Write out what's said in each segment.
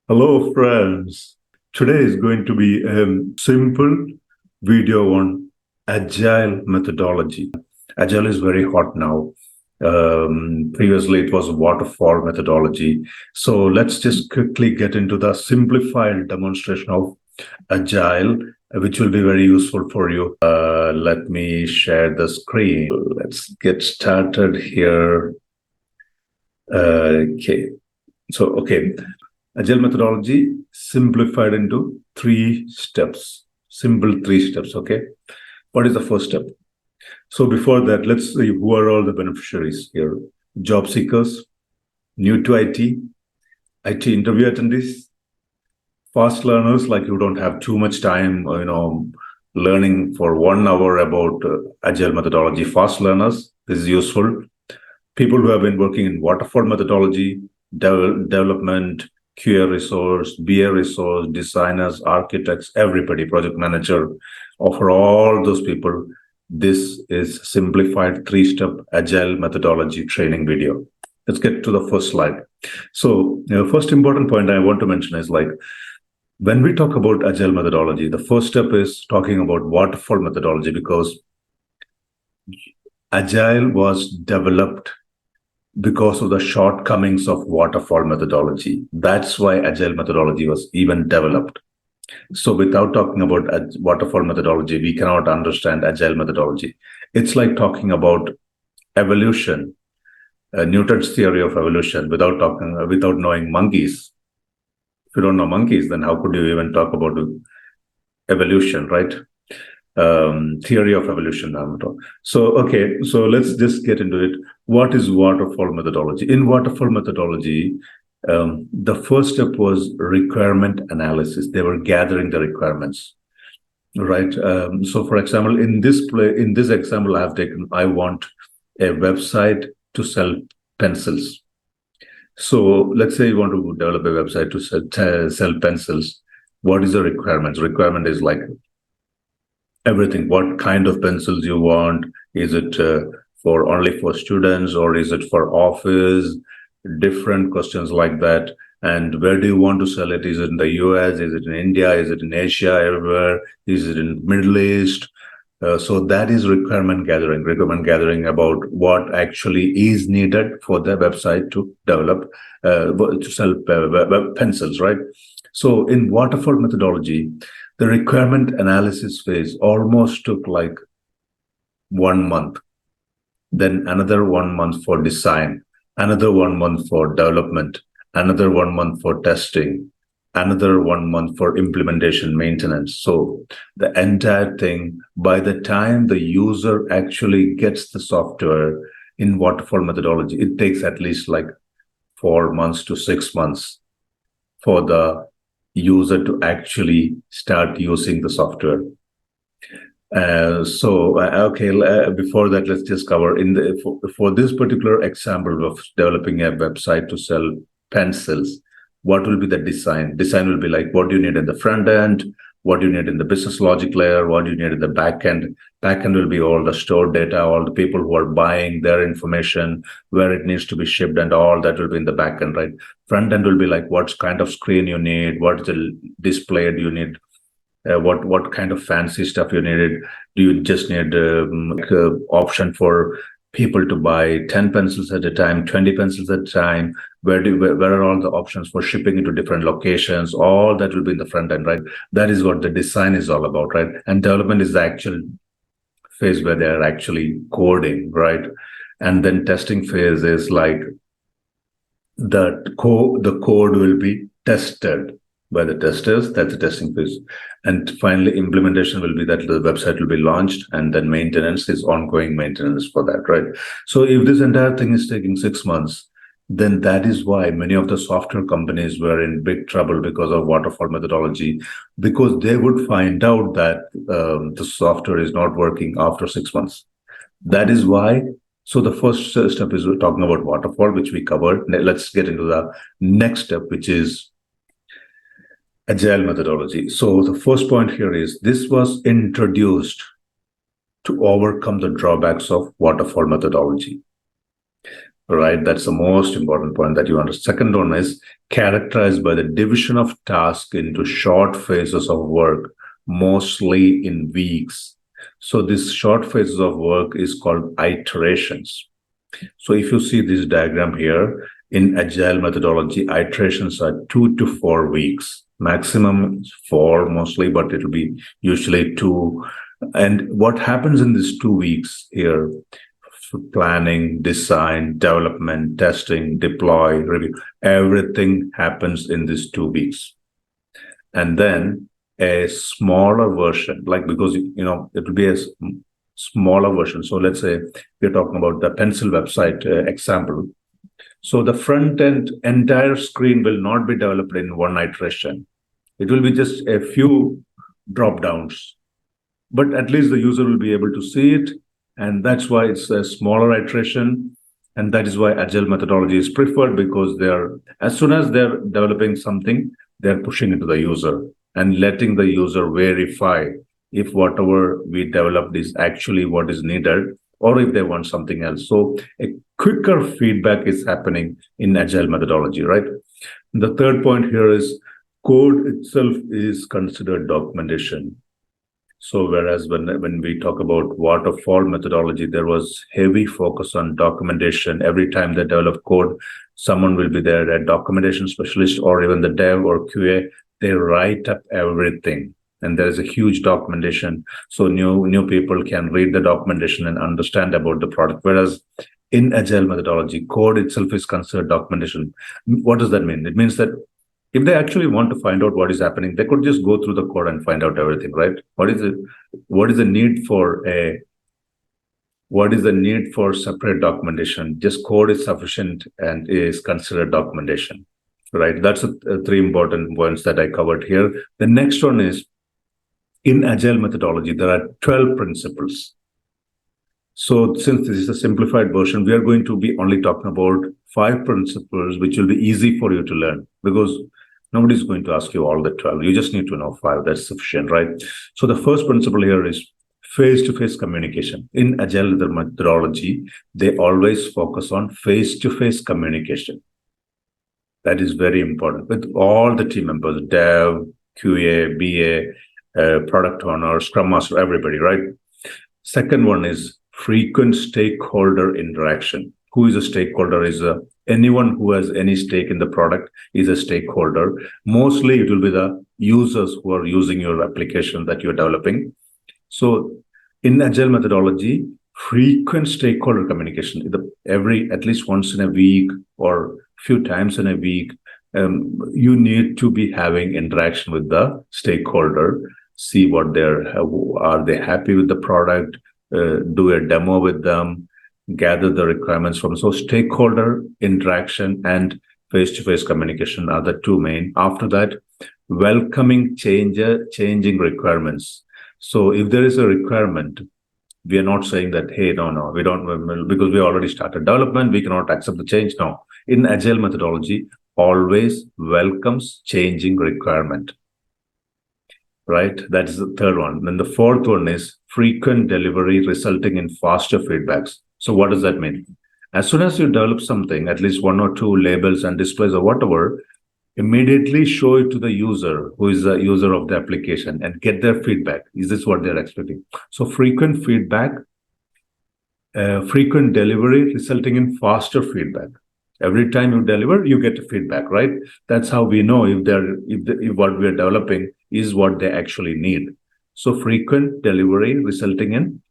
Hello, friends. Today is going to be a simple video on Agile methodology. Agile is very hot now. Previously, it was waterfall methodology. So let's just quickly get into the simplified demonstration of Agile, which will be very useful for you. Let me share the screen. Let's get started here. Okay. Agile methodology simplified into simple three steps. Okay. What is the first step? So before that, let's see who are all the beneficiaries here. Job seekers, new to IT interview attendees, fast learners, like you don't have too much time, learning for 1 hour about Agile methodology. Fast learners, this is useful. People who have been working in waterfall methodology, development, QA resource, BA resource, designers, architects, everybody, project manager, for all those people, this is simplified 3-step Agile methodology training video. Let's get to the first slide. So, first important point I want to mention is when we talk about Agile methodology, the first step is talking about waterfall methodology, because Agile was developed because of the shortcomings of waterfall methodology. That's why Agile methodology was even developed. So without talking about waterfall methodology, we cannot understand Agile methodology. It's like talking about evolution, Newton's theory of evolution, without knowing monkeys. If you don't know monkeys, then how could you even talk about evolution, right? Theory of evolution. So let's just get into it. What is waterfall methodology? In waterfall methodology, the first step was requirement analysis. They were gathering the requirements, right? So for example, in this example I have taken, I want a website to sell pencils. So let's say you want to develop a website to sell pencils. What is the requirements? Requirement is like everything. What kind of pencils you want? Is it only for students, or is it for office? Different questions like that. And where do you want to sell it? Is it in the US? Is it in India? Is it in Asia? Everywhere? Is it in Middle East? So that is requirement gathering about what actually is needed for the website to develop, to sell pencils, right? So in waterfall methodology, the requirement analysis phase almost took like 1 month, then another 1 month for design, another 1 month for development, another 1 month for testing, another 1 month for implementation maintenance. So the entire thing, by the time the user actually gets the software in waterfall methodology, it takes at least like 4 months to 6 months for the user to actually start using the software. Before that, let's just cover for this particular example of developing a website to sell pencils. What will be the design? Design will be like, what do you need in the front end? What do you need in the business logic layer? What do you need in the back end? Back end will be all the stored data, all the people who are buying their information, where it needs to be shipped, and all that will be in the back end, right? Front end will be like, what kind of screen you need, what is the display do you need, what kind of fancy stuff you needed. Do you just need option for people to buy 10 pencils at a time, 20 pencils at a time? Where are all the options for shipping into different locations? All that will be in the front end, right? That is what the design is all about, right? And development is the actual phase where they're actually coding, right? And then testing phase is like the code will be tested by the testers. That's the testing phase. And finally, implementation will be that the website will be launched, and then maintenance is ongoing maintenance for that, right? So if this entire thing is taking 6 months, then that is why many of the software companies were in big trouble because of waterfall methodology, because they would find out that the software is not working after 6 months. That is why. So the first step is we're talking about waterfall, which we covered. Let's get into the next step, which is Agile methodology. So the first point here is this was introduced to overcome the drawbacks of waterfall methodology. right? That's the most important point that you understand. Second one is characterized by the division of tasks into short phases of work, mostly in weeks. So this short phases of work is called iterations. So if you see this diagram here, in agile methodology, iterations are 2 to 4 weeks. Maximum 4 mostly, but it'll be usually 2. And what happens in these 2 weeks here? Planning, design, development, testing, deploy, review, everything happens in these 2 weeks. And then a smaller version, like, because it will be a smaller version. So let's say we're talking about the pencil website example. So the front end entire screen will not be developed in one iteration. It will be just a few drop downs, but at least the user will be able to see it. And that's why it's a smaller iteration. And that is why agile methodology is preferred, because as soon as they're developing something, they're pushing it to the user and letting the user verify if whatever we developed is actually what is needed, or if they want something else. So a quicker feedback is happening in agile methodology, right? The third point here is code itself is considered documentation. So whereas when we talk about waterfall methodology, there was heavy focus on documentation. Every time they develop code, someone will be there, a documentation specialist, or even the dev or QA, they write up everything. And there is a huge documentation. So new people can read the documentation and understand about the product. Whereas in agile methodology, code itself is considered documentation. What does that mean? It means that if they actually want to find out what is happening, they could just go through the code and find out everything, right? What is the need for separate documentation? Just code is sufficient and is considered documentation, right? That's three important points that I covered here. The next one is, in agile methodology, there are 12 principles. So since this is a simplified version, we are going to be only talking about 5 principles, which will be easy for you to learn, because nobody's going to ask you all the 12. You just need to know 5. That's sufficient, right? So the first principle here is face-to-face communication. In agile methodology, they always focus on face-to-face communication. That is very important with all the team members, dev, QA, BA, product owner, scrum master, everybody, right? Second one is frequent stakeholder interaction. Who is a stakeholder? Is anyone who has any stake in the product is a stakeholder. Mostly it will be the users who are using your application that you're developing. So in agile methodology, frequent stakeholder communication, at least once in a week or few times in a week, you need to be having interaction with the stakeholder, see what are they happy with the product, do a demo with them, gather the requirements from. So stakeholder interaction and face-to-face communication are the two main. After that, welcoming changing requirements. So if there is a requirement, we are not saying that, hey, no, we don't, because we already started development, we cannot accept the change. No, in agile methodology, always welcomes changing requirement. Right? That is the third one. Then the fourth one is frequent delivery resulting in faster feedbacks. So what does that mean? As soon as you develop something, at least 1 or 2 labels and displays or whatever, immediately show it to the user who is the user of the application and get their feedback. Is this what they're expecting? So frequent feedback, frequent delivery resulting in faster feedback. Every time you deliver, you get feedback, right? That's how we know if what we are developing is what they actually need. So frequent delivery resulting in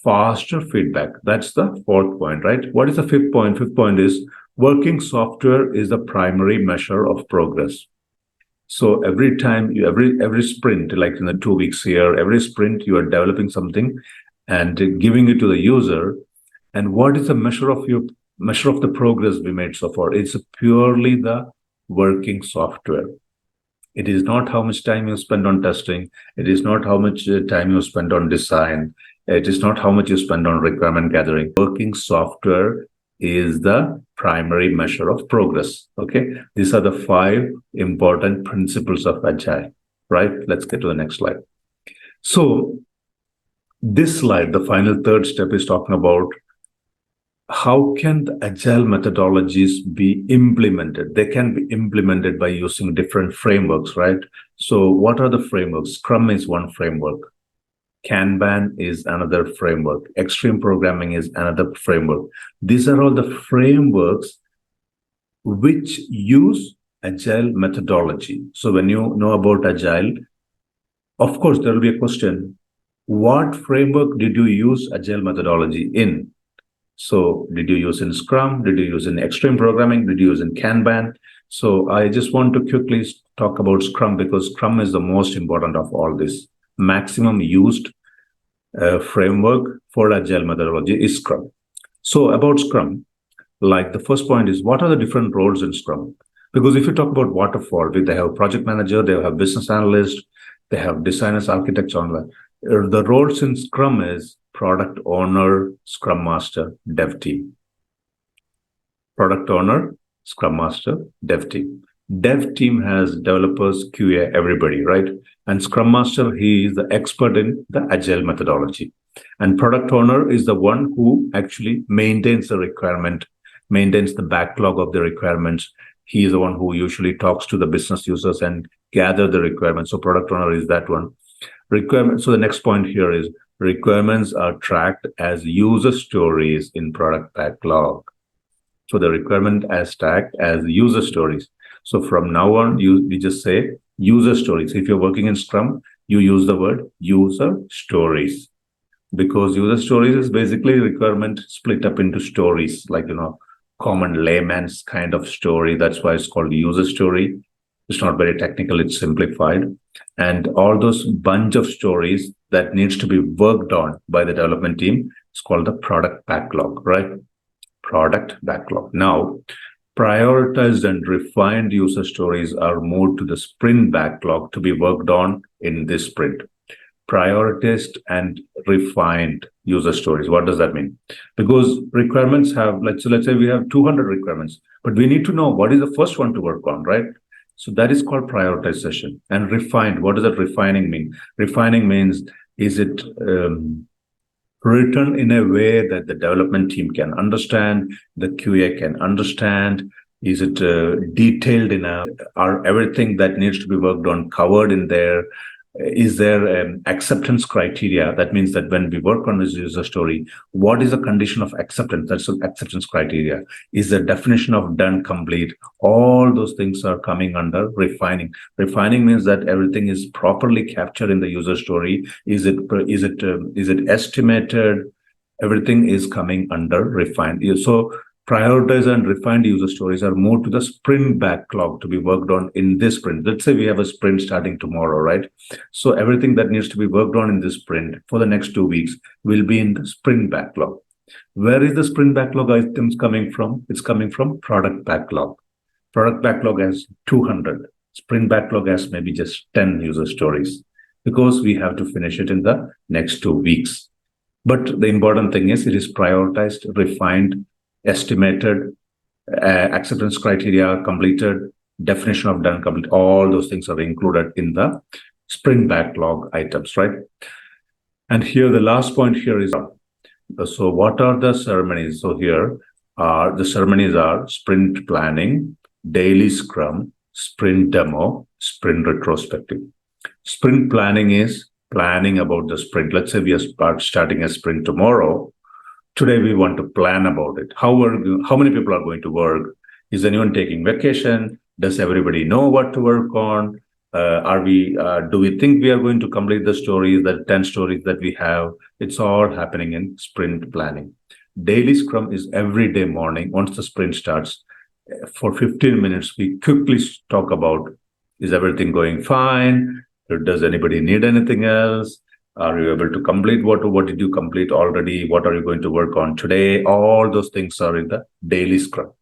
faster feedback. That's the fourth point, right? What is the fifth point? Fifth point is working software is the primary measure of progress. So every time, every sprint, like in the 2 weeks here, every sprint you are developing something and giving it to the user. And what is the measure of the progress we made so far? It's purely the working software. It is not how much time you spend on testing. It is not how much time you spend on design. It is not how much you spend on requirement gathering. Working software is the primary measure of progress. Okay, these are the 5 important principles of Agile, right? Let's get to the next slide. So this slide, the final third step, is talking about how can the agile methodologies be implemented? They can be implemented by using different frameworks, right? So what are the frameworks? Scrum is one framework. Kanban is another framework. Extreme programming is another framework. These are all the frameworks which use agile methodology. So when you know about agile, of course, there will be a question. What framework did you use agile methodology in? So did you use in Scrum? Did you use in extreme programming? Did you use in Kanban? So I just want to quickly talk about Scrum because Scrum is the most important of all this. Maximum used framework for agile methodology is Scrum. So about Scrum, like the first point is what are the different roles in Scrum? Because if you talk about waterfall, they have project manager, they have business analyst, they have designers, architects, online. The roles in Scrum is product owner, Scrum master, dev team. Product owner, Scrum master, dev team. Dev team has developers, QA, everybody, right? And Scrum master, he is the expert in the agile methodology. And product owner is the one who actually maintains the requirement, maintains the backlog of the requirements. He is the one who usually talks to the business users and gather the requirements. So product owner is that one. Requirement. So the next point here is requirements are tracked as user stories in product backlog. So the requirement is tagged as user stories. So from now on, we just say user stories. If you're working in Scrum, you use the word user stories because user stories is basically requirement split up into stories, like, common layman's kind of story. That's why it's called user story. It's not very technical, it's simplified. And all those bunch of stories that needs to be worked on by the development team is called the product backlog, right? Product backlog. Now, prioritized and refined user stories are moved to the sprint backlog to be worked on in this sprint. Prioritized and refined user stories. What does that mean? Because requirements have, let's say we have 200 requirements, but we need to know what is the first one to work on, right? So that is called prioritization. And refined, what does that refining mean? Refining means, is it written in a way that the development team can understand, the QA can understand? Is it detailed are everything that needs to be worked on covered in there? Is there acceptance criteria? That means that when we work on this user story, what is the condition of acceptance? That's the acceptance criteria. Is the definition of done complete? All those things are coming under refining. Refining means that everything is properly captured in the user story. Is it estimated? Everything is coming under refined. So prioritized and refined user stories are moved to the sprint backlog to be worked on in this sprint. Let's say we have a sprint starting tomorrow, right? So everything that needs to be worked on in this sprint for the next 2 weeks will be in the sprint backlog. Where is the sprint backlog items coming from? It's coming from product backlog. Product backlog has 200. Sprint backlog has maybe just 10 user stories because we have to finish it in the next 2 weeks. But the important thing is it is prioritized, refined, estimated, acceptance criteria completed, definition of done complete. All those things are included in the sprint backlog items, right? And here the last point here is, so what are the ceremonies? So here the ceremonies are sprint planning, daily scrum, sprint demo, sprint retrospective. Sprint planning is planning about the sprint. Let's say we are starting a sprint tomorrow. Today, we want to plan about it. How many people are going to work? Is anyone taking vacation? Does everybody know what to work on? Do we think we are going to complete the stories, the 10 stories that we have? It's all happening in sprint planning. Daily Scrum is every day morning. Once the sprint starts, for 15 minutes, we quickly talk about, is everything going fine? Does anybody need anything else? Are you able to complete what did you complete already? What are you going to work on today? All those things are in the daily Scrum,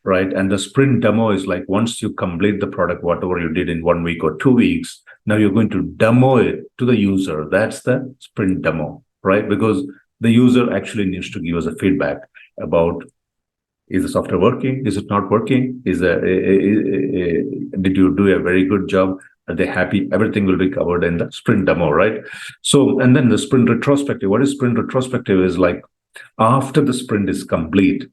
right? And the sprint demo is like once you complete the product, whatever you did in 1 week or 2 weeks, now you're going to demo it to the user. That's the sprint demo, right? Because the user actually needs to give us a feedback about, is the software working? Is it not working? Did you do a very good job? Are they happy? Everything will be covered in the sprint demo, right? So, and then the sprint retrospective. What is sprint retrospective is like, After the sprint is complete,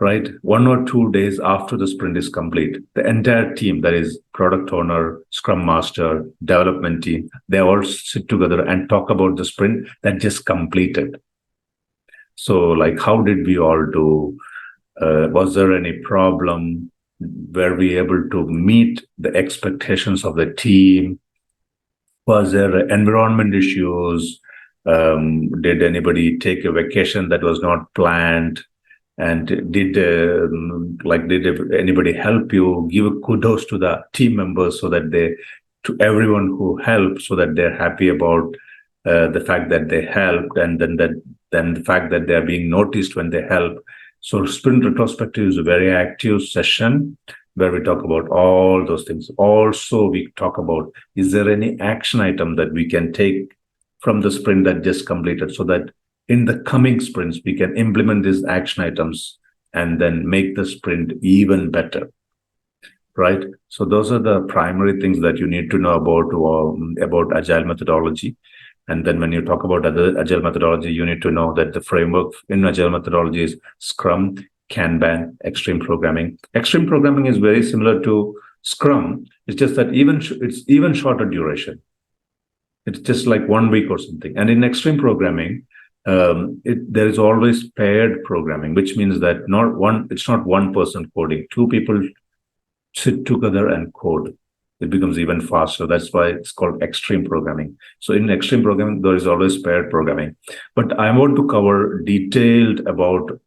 right, 1 or 2 days after the sprint is complete, the entire team, that is product owner, scrum master, development team, they all sit together and talk about the sprint that just completed. So like, how did we all do? Was there any problem? Were we able to meet the expectations of the team? Was there environment issues? Did anybody take a vacation that was not planned? And did anybody help you? Give a kudos to the team members so that to everyone who helped, so that they're happy about the fact that they helped, and then the fact that they are being noticed when they help. So sprint retrospective is a very active session where we talk about all those things. Also, we talk about, is there any action item that we can take from the sprint that just completed, so that in the coming sprints, we can implement these action items and then make the sprint even better, right? So those are the primary things that you need to know about Agile methodology. And then when you talk about other Agile methodology, you need to know that the framework in Agile methodology is Scrum, Kanban, extreme programming. Extreme programming is very similar to Scrum. It's just that it's even shorter duration. It's just like 1 week or something. And in extreme programming, there is always paired programming, which means that it's not one person coding. Two people sit together and code. It becomes even faster. That's why it's called extreme programming. So in extreme programming, there is always paired programming. But I want to cover detailed about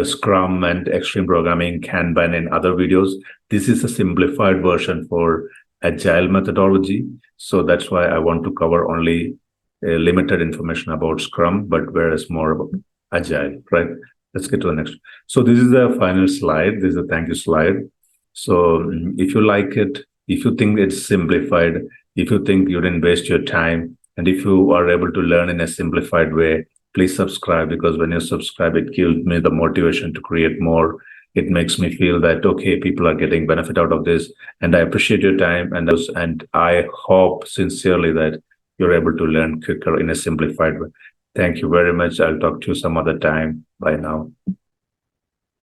Scrum and extreme programming, Kanban, and other videos. This is a simplified version for Agile methodology. So that's why I want to cover only limited information about Scrum, but whereas more about Agile, right? Let's get to the next. So this is the final slide. This is a thank you slide. So if you like it, if you think it's simplified, if you think you didn't waste your time, and if you are able to learn in a simplified way, please subscribe, because when you subscribe, it gives me the motivation to create more. It makes me feel that, okay, people are getting benefit out of this, and I appreciate your time. And I hope sincerely that you're able to learn quicker in a simplified way. Thank you very much. I'll talk to you some other time. Bye now.